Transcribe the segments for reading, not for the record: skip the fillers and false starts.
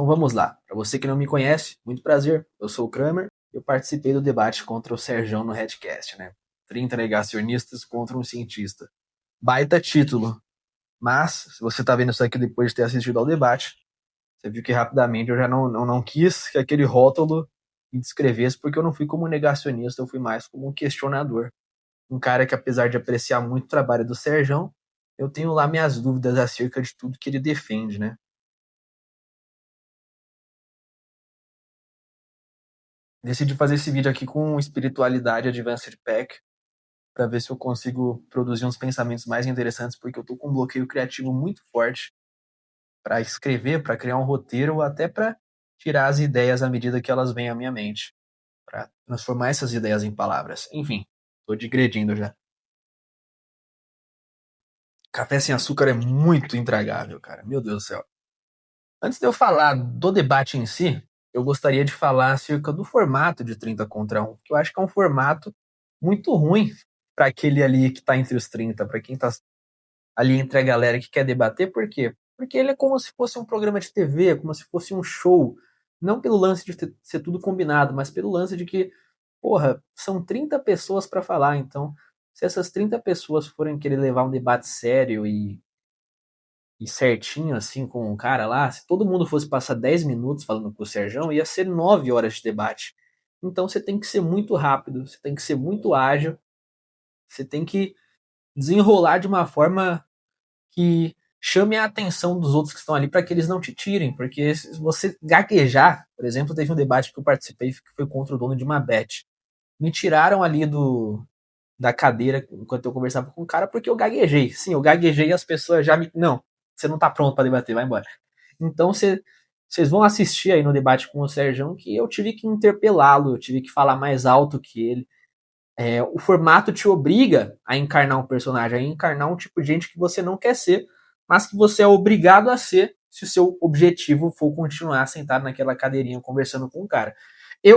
Então vamos lá. Para você que não me conhece, muito prazer. Eu sou o Kramer. Eu participei do debate contra o Serjão no Redcast, né? 30 negacionistas contra um cientista. Baita título. Mas, se você tá vendo isso aqui depois de ter assistido ao debate, você viu que rapidamente eu já não quis que aquele rótulo me descrevesse, porque eu não fui como negacionista, eu fui mais como um questionador. Um cara que, apesar de apreciar muito o trabalho do Serjão, eu tenho lá minhas dúvidas acerca de tudo que ele defende, né? Decidi fazer esse vídeo aqui com espiritualidade Advanced Pack, para ver se eu consigo produzir uns pensamentos mais interessantes, porque eu tô com um bloqueio criativo muito forte para escrever, para criar um roteiro, ou até para tirar as ideias à medida que elas vêm à minha mente, para transformar essas ideias em palavras. Enfim, tô digredindo já. Café sem açúcar é muito intragável, cara. Meu Deus do céu. Antes de eu falar do debate em si, eu gostaria de falar acerca do formato de 30 contra 1, que eu acho que é um formato muito ruim para aquele ali que está entre os 30, para quem está ali entre a galera que quer debater. Por quê? Porque ele é como se fosse um programa de TV, como se fosse um show. Não pelo lance de ser tudo combinado, mas pelo lance de que, porra, são 30 pessoas para falar. Então, se essas 30 pessoas forem querer levar um debate sério e certinho, assim, com um cara lá, se todo mundo fosse passar 10 minutos falando com o Serjão, ia ser 9 horas de debate. Então você tem que ser muito rápido, você tem que ser muito ágil, você tem que desenrolar de uma forma que chame a atenção dos outros que estão ali para que eles não te tirem, porque se você gaguejar, por exemplo, teve um debate que eu participei que foi contra o dono de uma bet. Me tiraram ali da cadeira enquanto eu conversava com o cara porque eu gaguejei. Sim, eu gaguejei e as pessoas já me. Não, você não tá pronto para debater, vai embora. Então vocês vão assistir aí no debate com o Sérgio que eu tive que interpelá-lo, eu tive que falar mais alto que ele. O formato te obriga a encarnar um personagem, a encarnar um tipo de gente que você não quer ser, mas que você é obrigado a ser se o seu objetivo for continuar sentado naquela cadeirinha conversando com o cara.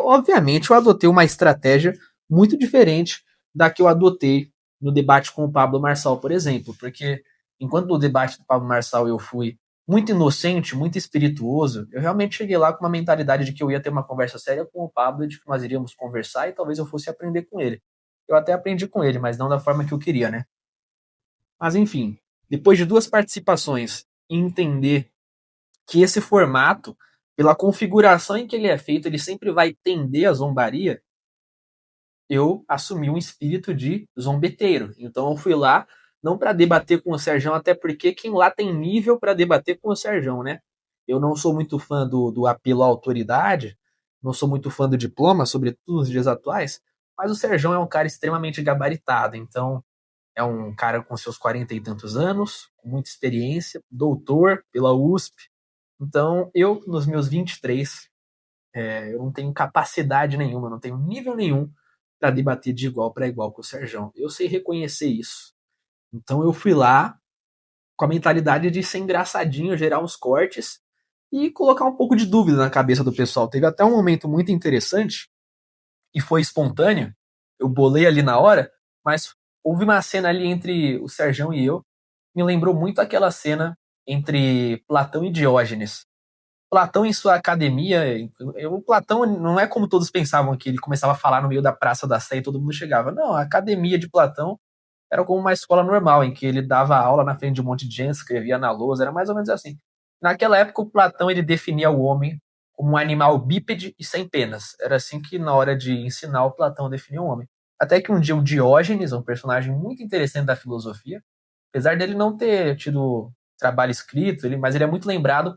Obviamente, eu adotei uma estratégia muito diferente da que eu adotei no debate com o Pablo Marçal, por exemplo, porque enquanto no debate do Pablo Marçal eu fui muito inocente, muito espirituoso, eu realmente cheguei lá com uma mentalidade de que eu ia ter uma conversa séria com o Pablo, de que nós iríamos conversar e talvez eu fosse aprender com ele. Eu até aprendi com ele, mas não da forma que eu queria, né? Mas enfim, depois de duas participações e entender que esse formato, pela configuração em que ele é feito, ele sempre vai tender a zombaria, eu assumi um espírito de zombeteiro. Então eu fui lá, não para debater com o Serjão, até porque quem lá tem nível para debater com o Serjão, né? Eu não sou muito fã do apelo à autoridade, não sou muito fã do diploma, sobretudo nos dias atuais, mas o Serjão é um cara extremamente gabaritado, então é um cara com seus 40 e tantos anos, com muita experiência, doutor pela USP. Então, eu, nos meus 23, eu não tenho capacidade nenhuma, não tenho nível nenhum para debater de igual para igual com o Serjão. Eu sei reconhecer isso. Então, eu fui lá com a mentalidade de ser engraçadinho, gerar uns cortes e colocar um pouco de dúvida na cabeça do pessoal. Teve até um momento muito interessante e foi espontâneo. Eu bolei ali na hora, mas houve uma cena ali entre o Serjão e eu, me lembrou muito aquela cena entre Platão e Diógenes. Platão em sua academia, o Platão não é como todos pensavam que ele começava a falar no meio da Praça da Sé e todo mundo chegava. Não, a academia de Platão era como uma escola normal, em que ele dava aula na frente de um monte de gente, escrevia na lousa, era mais ou menos assim. Naquela época, o Platão ele definia o homem como um animal bípede e sem penas. Era assim que, na hora de ensinar, o Platão definia o homem. Até que um dia o Diógenes, um personagem muito interessante da filosofia, apesar dele não ter tido trabalho escrito, mas ele é muito lembrado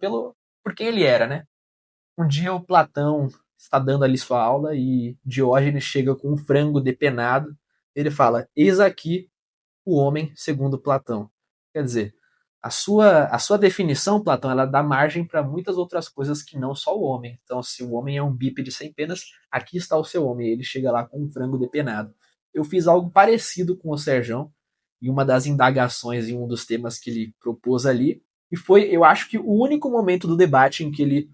por quem ele era, né? Um dia o Platão está dando ali sua aula e Diógenes chega com um frango depenado. Ele fala: Eis aqui o homem segundo Platão. Quer dizer, a sua definição, Platão, ela dá margem para muitas outras coisas que não só o homem. Então, se o homem é um bípede sem penas, aqui está o seu homem. Ele chega lá com um frango depenado. Eu fiz algo parecido com o Serjão em uma das indagações em um dos temas que ele propôs ali. E foi, eu acho que o único momento do debate em que ele.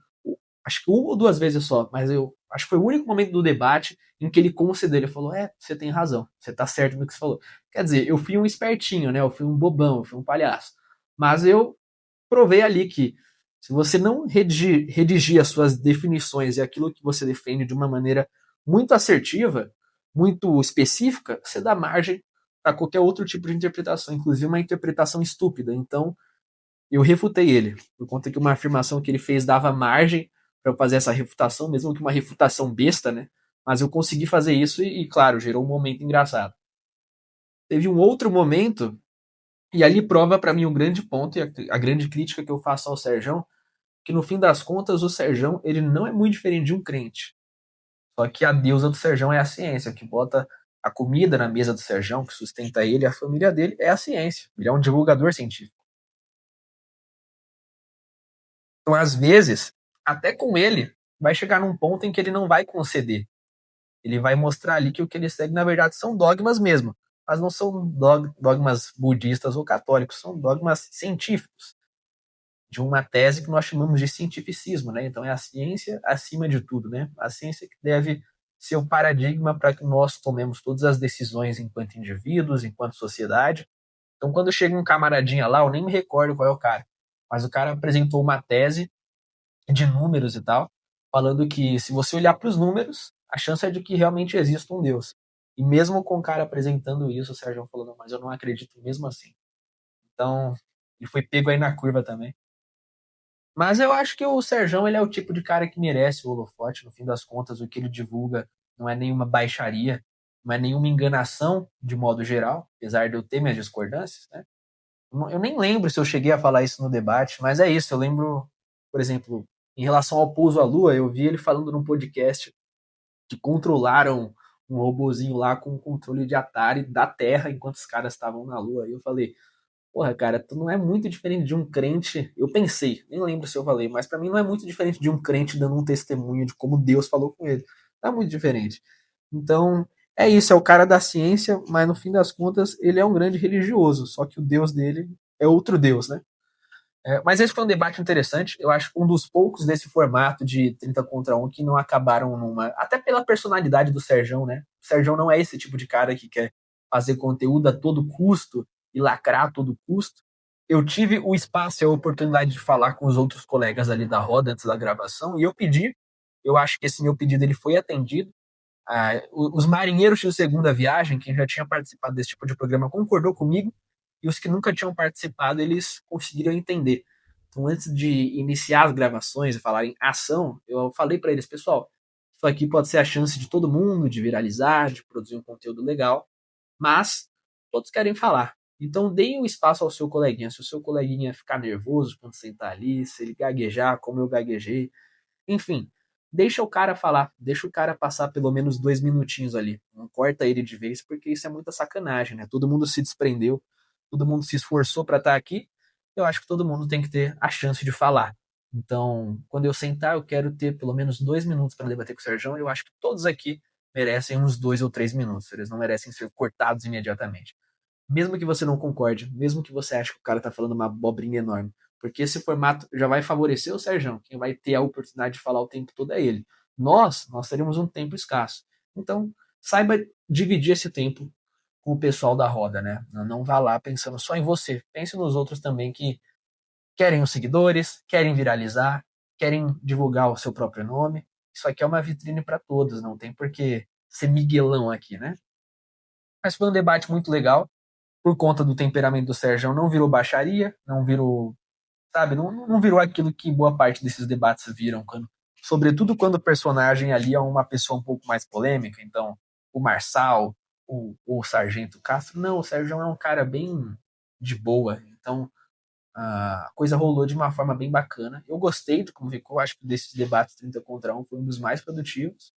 Acho que uma ou duas vezes só, mas eu acho que foi o único momento do debate em que ele concedeu. Ele falou: você tem razão, você tá certo no que você falou. Quer dizer, eu fui um espertinho, né? Eu fui um bobão, eu fui um palhaço. Mas eu provei ali que Se você não redigir as suas definições e aquilo que você defende de uma maneira muito assertiva, muito específica, você dá margem a qualquer outro tipo de interpretação, inclusive uma interpretação estúpida. Então, eu refutei ele, por conta que uma afirmação que ele fez dava margem para eu fazer essa refutação, mesmo que uma refutação besta, né? Mas eu consegui fazer isso claro, gerou um momento engraçado. Teve um outro momento, e ali prova para mim um grande ponto, e a grande crítica que eu faço ao Serjão, que no fim das contas o Serjão ele não é muito diferente de um crente. Só que a deusa do Serjão é a ciência, que bota a comida na mesa do Serjão, que sustenta ele e a família dele, é a ciência. Ele é um divulgador científico. Então, às vezes, até com ele, vai chegar num ponto em que ele não vai conceder. Ele vai mostrar ali que o que ele segue, na verdade, são dogmas mesmo. Mas não são dogmas budistas ou católicos, são dogmas científicos. De uma tese que nós chamamos de cientificismo, né? Então é a ciência acima de tudo, né? A ciência que deve ser o paradigma para que nós tomemos todas as decisões enquanto indivíduos, enquanto sociedade. Então quando chega um camaradinha lá, eu nem me recordo qual é o cara, mas o cara apresentou uma tese de números e tal, falando que se você olhar para os números, a chance é de que realmente exista um Deus. E mesmo com o cara apresentando isso, o Sérgio falou, não, mas eu não acredito mesmo assim. Então, ele foi pego aí na curva também. Mas eu acho que o Serjão ele é o tipo de cara que merece o holofote. No fim das contas, o que ele divulga não é nenhuma baixaria, não é nenhuma enganação de modo geral, apesar de eu ter minhas discordâncias, né? Eu nem lembro se eu cheguei a falar isso no debate, mas é isso. Eu lembro, por exemplo, em relação ao pouso à Lua, eu vi ele falando num podcast que controlaram um robozinho lá com o controle de Atari da Terra enquanto os caras estavam na Lua. E eu falei, porra, cara, tu não é muito diferente de um crente. Eu pensei, nem lembro se eu falei, mas pra mim não é muito diferente de um crente dando um testemunho de como Deus falou com ele. Não é muito diferente. Então, é isso, é o cara da ciência, mas no fim das contas, ele é um grande religioso, só que o Deus dele é outro Deus, né? Mas esse foi um debate interessante. Eu acho um dos poucos desse formato de 30 contra 1 que não acabaram numa. Até pela personalidade do Serjão, né? O Serjão não é esse tipo de cara que quer fazer conteúdo a todo custo e lacrar a todo custo. Eu tive o espaço e a oportunidade de falar com os outros colegas ali da roda antes da gravação e eu pedi. Eu acho que esse meu pedido ele foi atendido. Os marinheiros de segunda viagem, quem já tinha participado desse tipo de programa, concordou comigo, e os que nunca tinham participado, eles conseguiram entender. Então, antes de iniciar as gravações e falar em ação, eu falei para eles, pessoal, isso aqui pode ser a chance de todo mundo de viralizar, de produzir um conteúdo legal, mas todos querem falar. Então, deem um espaço ao seu coleguinha. Se o seu coleguinha ficar nervoso quando sentar ali, se ele gaguejar, como eu gaguejei, enfim, deixa o cara falar, deixa o cara passar pelo menos 2 minutinhos ali. Não corta ele de vez, porque isso é muita sacanagem, né? Todo mundo se desprendeu, todo mundo se esforçou para estar aqui. Eu acho que todo mundo tem que ter a chance de falar. Então, quando eu sentar, eu quero ter pelo menos 2 minutos para debater com o Sérgio. Eu acho que todos aqui merecem uns 2 ou 3 minutos. Eles não merecem ser cortados imediatamente. Mesmo que você não concorde, mesmo que você ache que o cara tá falando uma abobrinha enorme. Porque esse formato já vai favorecer o Sérgio. Quem vai ter a oportunidade de falar o tempo todo é ele. Nós teremos um tempo escasso. Então, saiba dividir esse tempo com o pessoal da roda, né? Não vá lá pensando só em você. Pense nos outros também que querem os seguidores, querem viralizar, querem divulgar o seu próprio nome. Isso aqui é uma vitrine para todos, não tem por que ser miguelão aqui, né? Mas foi um debate muito legal por conta do temperamento do Sérgio, não virou baixaria, não virou, sabe, não virou aquilo que boa parte desses debates viram, sobretudo quando o personagem ali é uma pessoa um pouco mais polêmica, então o Marçal, o Sargento Castro, não, o Sérgio é um cara bem de boa, então a coisa rolou de uma forma bem bacana. Eu gostei de como ficou, acho que desses debates 30 contra 1 foi um dos mais produtivos.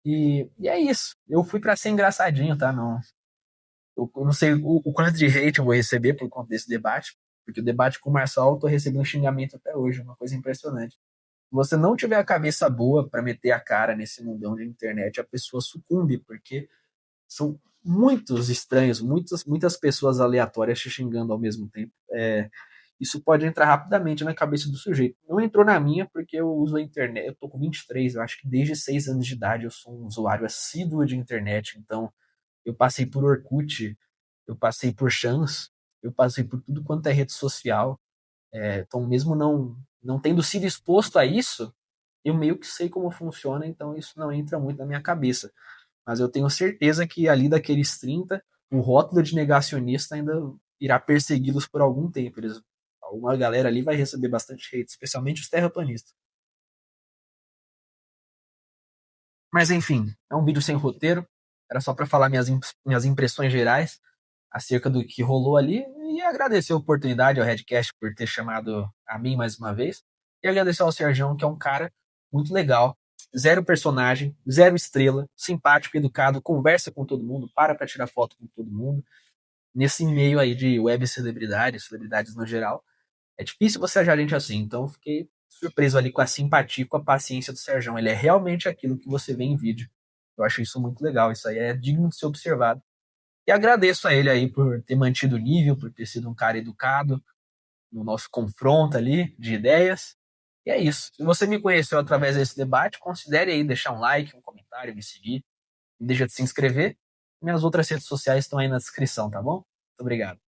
E é isso. Eu fui para ser engraçadinho, tá? Não, eu não sei o quanto de hate eu vou receber por conta desse debate, porque o debate com o Marçal eu tô recebendo xingamento até hoje, uma coisa impressionante. Se você não tiver a cabeça boa para meter a cara nesse mundão de internet, a pessoa sucumbe, porque são muitos estranhos, muitas pessoas aleatórias te xingando ao mesmo tempo. Isso pode entrar rapidamente na cabeça do sujeito. Não entrou na minha porque eu uso a internet, eu tô com 23, eu acho que desde 6 anos de idade eu sou um usuário assíduo de internet, então eu passei por Orkut, eu passei por Chance, eu passei por tudo quanto é rede social. Então, mesmo não tendo sido exposto a isso, eu meio que sei como funciona, então isso não entra muito na minha cabeça. Mas eu tenho certeza que ali daqueles 30, o rótulo de negacionista ainda irá persegui-los por algum tempo. Alguma galera ali vai receber bastante hate, especialmente os terraplanistas. Mas enfim, é um vídeo sem roteiro. Era só para falar minhas impressões gerais acerca do que rolou ali e agradecer a oportunidade ao Redcast por ter chamado a mim mais uma vez. E agradecer ao Serjão, que é um cara muito legal, zero personagem, zero estrela, simpático, educado, conversa com todo mundo, para tirar foto com todo mundo. Nesse meio aí de web celebridades, celebridades no geral, é difícil você achar gente assim. Então fiquei surpreso ali com a simpatia, com a paciência do Serjão. Ele é realmente aquilo que você vê em vídeo. Eu acho isso muito legal. Isso aí é digno de ser observado. E agradeço a ele aí por ter mantido o nível, por ter sido um cara educado no nosso confronto ali de ideias. E é isso. Se você me conheceu através desse debate, considere aí deixar um like, um comentário, me seguir. Não deixa de se inscrever. Minhas outras redes sociais estão aí na descrição, tá bom? Muito obrigado.